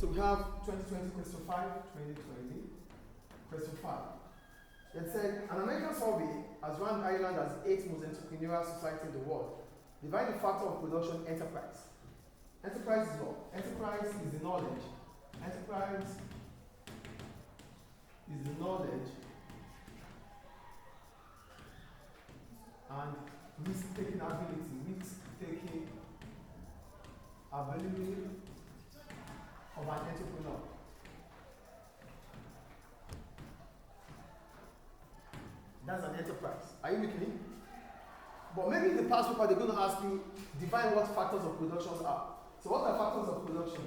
we have 2020 question 5, 2020 question 5. It said, an American survey has ranked Ireland as 8th most entrepreneurial society in the world. Divide the factor of production enterprise. Enterprise is what? Enterprise is the knowledge. Enterprise is the knowledge and risk-taking ability. Risk-taking ability of an entrepreneur. That's an enterprise. Are you with me? But maybe in the past paper they're going to ask you, define what factors of production are. So what are factors of production?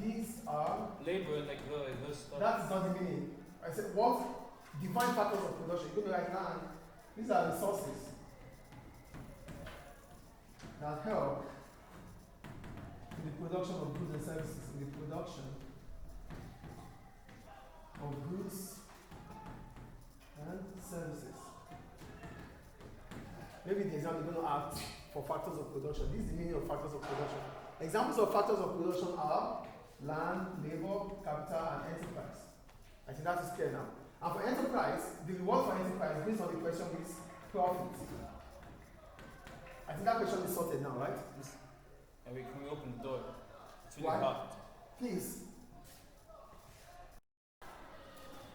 These are labor, like the stuff. That is not the meaning. I said what define factors of production. You're going to write down. These are resources that help in the production of goods and services. In the production of goods and services. Maybe the exam is going to ask for factors of production. This is the meaning of factors of production. Examples of factors of production are land, labor, capital, and enterprise. I think that is clear now. And for enterprise, the reward for enterprise based on the question is profit. I think that question is sorted now, right? And can we open the door? It's really Why? hot. Please.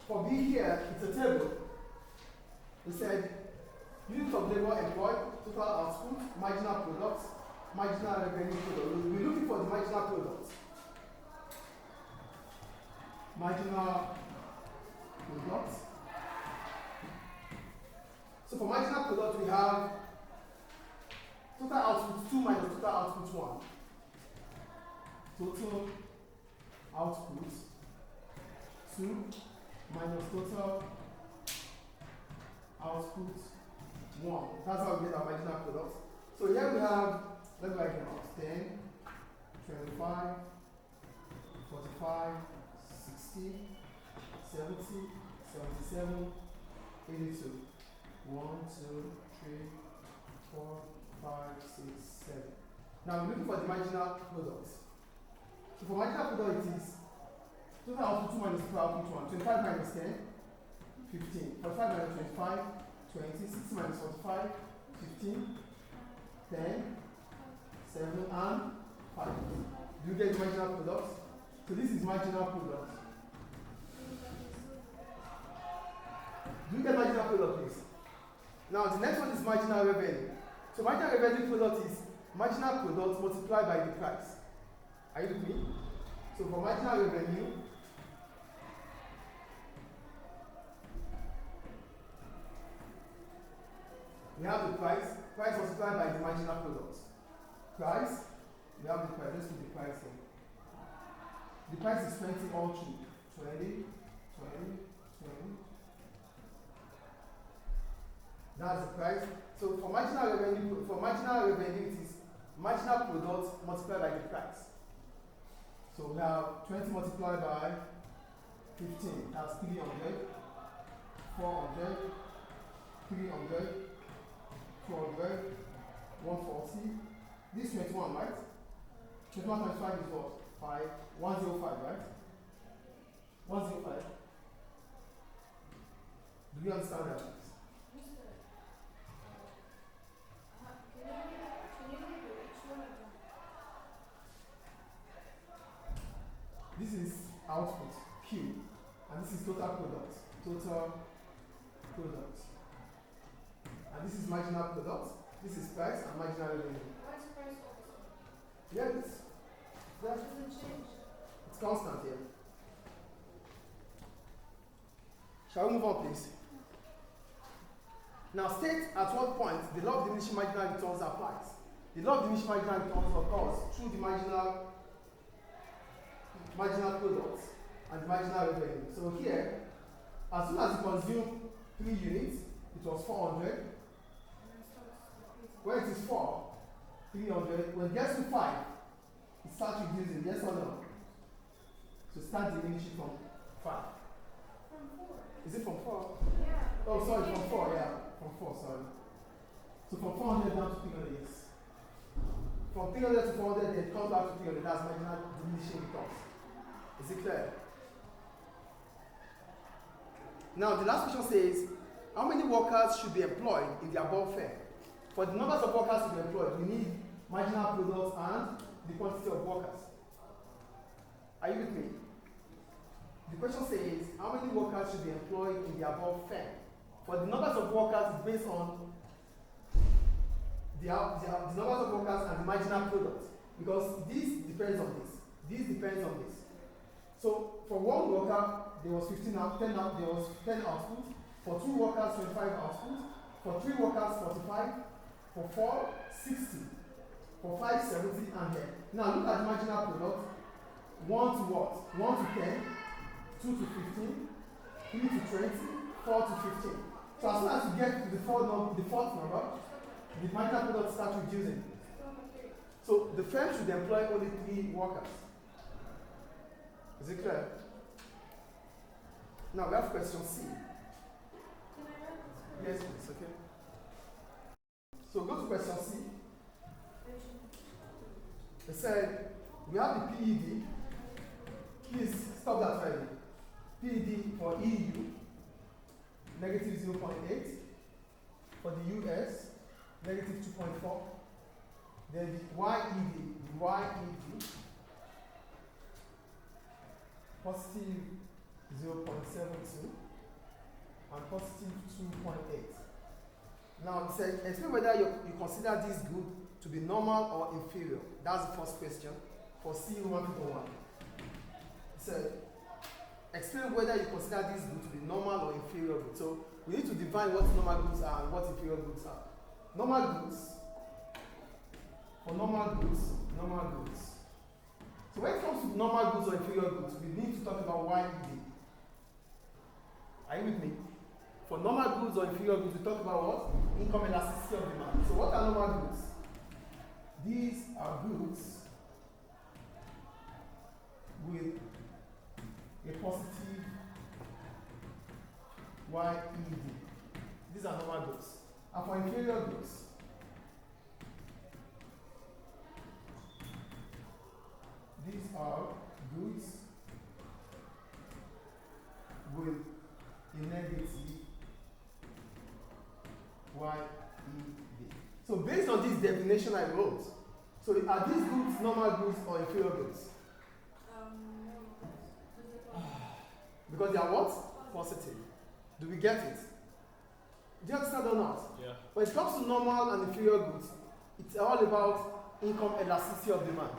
For B here, it's a table. We said unit of labor employed, total output, marginal product, marginal revenue product. We're looking for the marginal product. Marginal product. So for marginal product, we have total output 2 minus total output 1. Total output 2 minus total output 1. That's how we get our marginal product. So here we have, let's write it out, 10, 25, 45, 60, 70, 77, 82. 1, 2, 3, 4, 5, 6, 7. Now we're looking for the marginal product. So for marginal product it is total output 2 minus total output 1. 25 minus 10, 15. 45 minus 25, 20. 60 minus 45, 15. 10, 7, and 5. Do you get the marginal product? So this is marginal product. Do you get marginal product, please? Now the next one is marginal revenue. So marginal revenue product is marginal product multiplied by the price. Are you with me? So for marginal revenue, we have the price multiplied by the marginal product. Price, we have the price. Let's put the price here. The price is 20 all through. 20, 20, 20. That's the price. So for marginal revenue it is marginal product multiplied by the price. So we have 20 multiplied by 15. That's 300, 400, 300, 200, 140. This 21, right? 21 times 5 is what? 5. 105, right? 105. Do you understand that? This is output, Q, and this is total product. Total product. And this is marginal product. This is price and marginal revenue. What's price also? Yeah, it's That doesn't change. It's constant here. Shall we move on, please? Now state at what point the law of diminishing marginal returns applies. The law of diminishing marginal returns occurs through the marginal product and the marginal revenue. So here, as soon as you consume 3 units, it was 400. When it is 4, 300. When it gets to 5, it starts reducing, yes or no? So start diminishing from 5. From 4. Is it from 4? Yeah. Oh, sorry, from 4, yeah. From 4, sorry. So from 400 down to 300, yes. from 300 to 400, then it comes back to 300. That's marginal diminishing returns. Is it clear? Now, the last question says, how many workers should be employed in the above firm? For the numbers of workers to be employed, we need marginal products and the quantity of workers. Are you with me? The question says, how many workers should be employed in the above firm? For the numbers of workers, it's based on the numbers of workers and the marginal product. Because this depends on this. This depends on this. So, for one worker, there was 10 output. For 2 workers, 25 output. For 3 workers, 45. For 4, 60. For 5, 70, and here. Now, look at the marginal product. 1 to what? 1 to 10. 2 to 15, 3 to 20, 4 to 15. So as soon as you get to the fourth number, the marginal product starts reducing. So the firm should employ only 3 workers. Is it clear? Now we have question C. Yes, please, okay. So go to question C. It said, we have the PED. Please stop that right. PED for EU, negative 0.8. For the US, negative 2.4. Then the YED, positive 0.72 and positive 2.8. Now, it says, explain whether you consider this good to be normal or inferior. That's the first question for C1 to 1. It said, explain whether you consider this good to be normal or inferior good. So we need to define what normal goods are and what inferior goods are. Normal goods, for normal goods. So when it comes to normal goods or inferior goods, we need to talk about YED. Are you with me? For normal goods or inferior goods, we talk about what? Income elasticity of demand. So what are normal goods? These are goods with a positive YED. These are normal goods. And for inferior goods, these are goods with a negative YED. So based on this definition I wrote, so are these goods normal goods or inferior goods? Because they are what? Positive. Do we get it? Do you understand or not? Yeah. When it comes to normal and inferior goods, it's all about income elasticity of demand.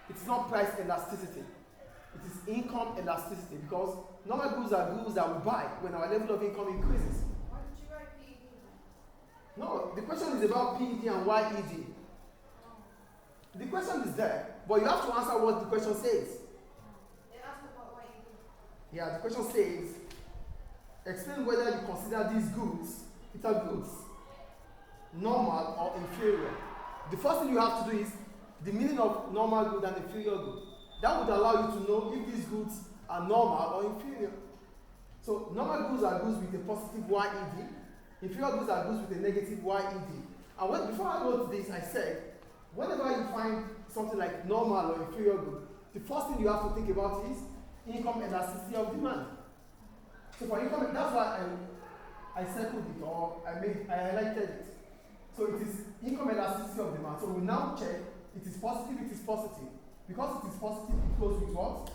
It's not price elasticity. It is income elasticity because normal goods are goods that we buy when our level of income increases. Why did you write PED then? No, the question is about PED and YED. The question is there, but you have to answer what the question says. It asked about YED. Yeah, the question says, explain whether you consider these goods, which are goods, normal or inferior. The first thing you have to do is the meaning of normal good and inferior good. That would allow you to know if these goods are normal or inferior. So normal goods are goods with a positive YED. Inferior goods are goods with a negative YED. And before I wrote this, I said, whenever you find something like normal or inferior good, the first thing you have to think about is income elasticity of demand. So for income, that's why I circled it or I highlighted it. So it is income elasticity of demand. So we now check, it is positive, it is positive. Because it is positive, it goes with what?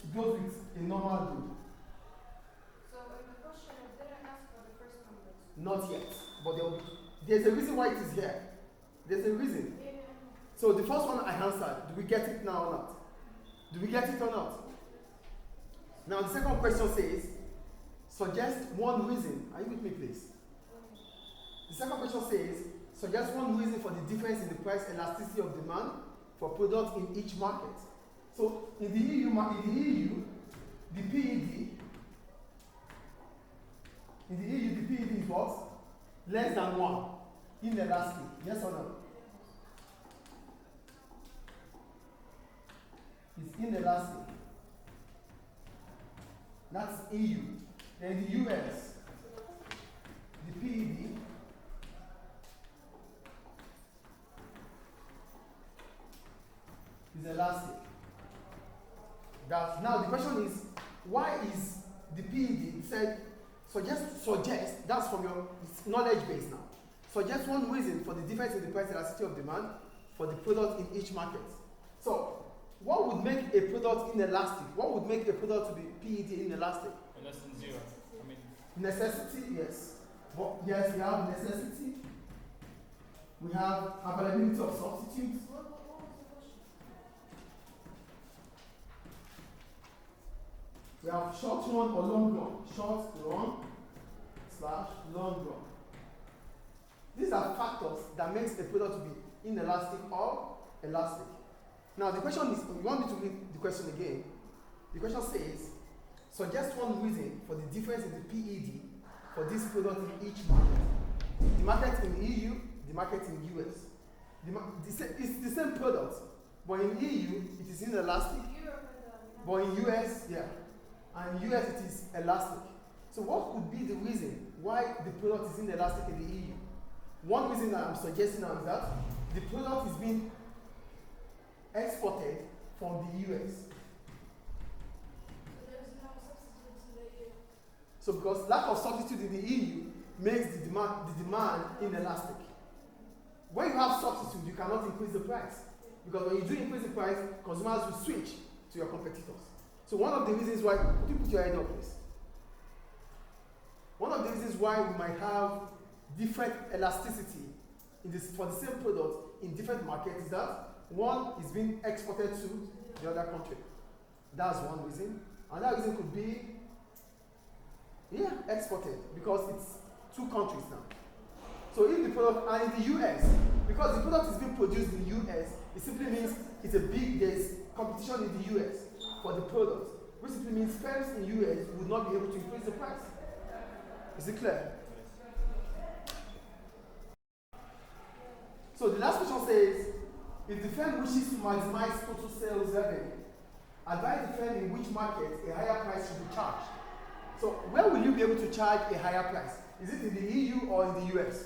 It goes with a normal good. So in the question, it didn't ask for the first numbers. Not yet, but there's a reason why it is here. There's a reason. Yeah. So the first one I answered, do we get it now or not? Do we get it or not? Now the second question says, suggest one reason. Are you with me, please? The second question says, suggest one reason for the difference in the price elasticity of demand for products in each market. So in the EU, the PED, is what? Less than 1. Inelastic. Yes or no? It's inelastic. That's EU. Then the US, the PED is elastic. Now the question is, why is the PED said suggest that's from your knowledge base now. Suggest one reason for the difference in the price elasticity of demand for the product in each market. So what would make a product inelastic? What would make a product to be PED inelastic? Less than zero. I mean, Necessity, yes. Well, yes, we have necessity. We have availability of substitutes. What was the question? We have short run or long run. Short run / long run. These are factors that makes a product to be inelastic or elastic. Now the question is, you want me to read the question again? The question says, suggest one reason for the difference in the PED for this product in each market. The market in EU, the market in US. It's the same product, but in EU it is inelastic, Europe and but in US, yeah, and in US it is elastic. So what could be the reason why the product is inelastic in the EU? One reason that I'm suggesting now is that the product is being exported from the US. So there's no substitutes in the EU. So because lack of substitute in the EU makes the demand inelastic. When you have substitute, you cannot increase the price. Because when you do increase the price, consumers will switch to your competitors. So one of the reasons why, could you put your head up please? One of the reasons why we might have different elasticity for the same product in different markets is that one is being exported to the other country. That's one reason. Another reason could be, exported, because it's two countries now. So if the product, and in the US, because the product is being produced in the US, it simply means there's competition in the US for the product, which simply means firms in the US would not be able to increase the price. Is it clear? So the last question says, if the firm wishes to maximize total sales revenue, advise the firm in which market a higher price should be charged. So where will you be able to charge a higher price? Is it in the EU or in the US?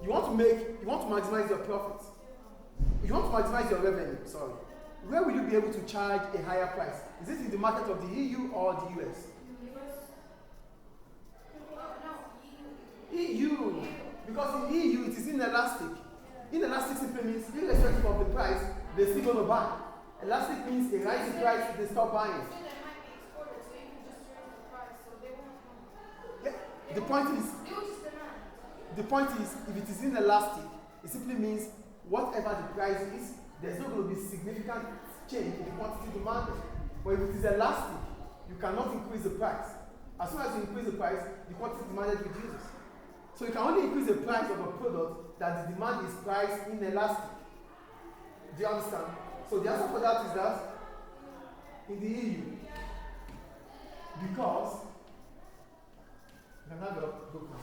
You want to maximize your profits. You want to maximize your revenue, sorry. Where will you be able to charge a higher price? Is it in the market of the EU or the US? EU. Because in EU it is inelastic. Inelastic simply means irrespective of the price, they still going to buy. Elastic means a rising price, they stop buying. So they might be exported, so you can just raise the price, so they won't. Yeah. The point is, They will just demand. the point is, if it is inelastic, it simply means whatever the price is, there's not going to be significant change in the quantity demanded. But if it is elastic, you cannot increase the price. As soon as you increase the price, the quantity demanded reduces. So you can only increase the price of a product that the demand is priced inelastic. Do you understand? So the answer for that is that in the EU, because you can have your book now.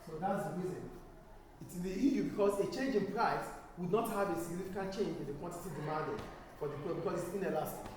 So that's the reason. It's in the EU because a change in price would not have a significant change in the quantity demanded for the product because it's inelastic.